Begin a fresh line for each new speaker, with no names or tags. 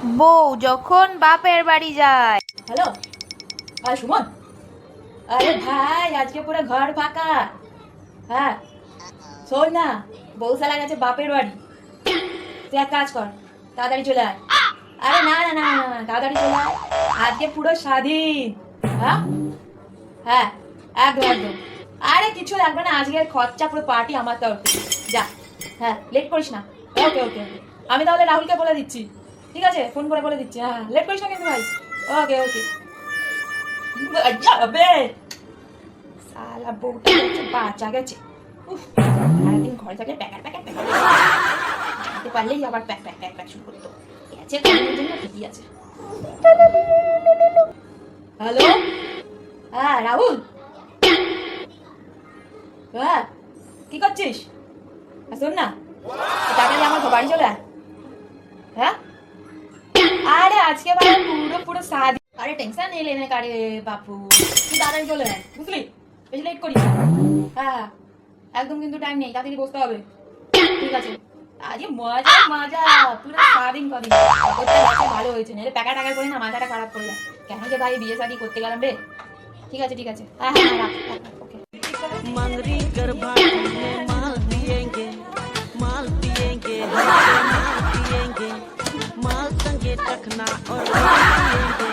বউ যখন বাপের বাড়ি যায়।
হ্যালো, আর সুমন, আরে ভাই আজকে পুরো ঘর ফাঁকা। হ্যাঁ শোন না, বউ শালা গেছে বাপের বাড়ি। তুই এক কাজ কর, তাড়াতাড়ি চলে আয়। আরে না না না না না, তাড়াতাড়ি চলে আয়, আজকে পুরো স্বাধীন। হ্যাঁ হ্যাঁ, একদম একদম। আরে কিছু লাগবে না, আজকের খরচা পুরো পার্টি আমার তরফ থেকে। যা, হ্যাঁ লেট করিস না। ওকে ওকে ওকে, আমি তাহলে রাহুলকে বলে দিচ্ছি। ঠিক আছে, ফোন করে বলে দিচ্ছি। হ্যাঁ লেট করিস না কিন্তু ভাই। ওকে ওকে। যাবে সালা বউটা হচ্ছে বাচ্চা গেছে। উফ, সারাদিন ঘরে থাকে প্যাকেট প্যাকেট প্যাকেট, জানতে পারলেই আবার প্যাক প্যাক প্যাক প্যাক শুরু করতো। গেছে কাজের জন্য ঠিকই আছে। হ্যালো, হ্যাঁ রাহুল, হ্যাঁ কি করছিস? শোন না, তাড়াতাড়ি আমার বাড়ি চলে আয়। হ্যাঁ আরে আজকে ভাই পুরো পুরো শাদি। আরে টেনশন নেই লেনে কারে বাপু, তুই তাড়াতাড়ি চলে আয়, বুঝলি? বেশি লেট করিস না। হ্যাঁ একদম কিন্তু টাইম নেই, তাড়াতাড়ি বসতে হবে। ঠিক আছে, আজকে মজা মজা পুরো সারাদিন কদিন করতে গেছে, ভালো হয়েছে। নাহলে প্যাকা টাকা করে না মাথাটা খারাপ করে দেয়। কেন যে ভাই বিয়ে শাদি করতে গেলাম রে। ঠিক আছে ঠিক আছে, হ্যাঁ হ্যাঁ রাখ রাখ, ওকে।
मंगरी कर भाटी में माल पिएंगे माल पिएंगे माल संगे टखना और माल पिएंगे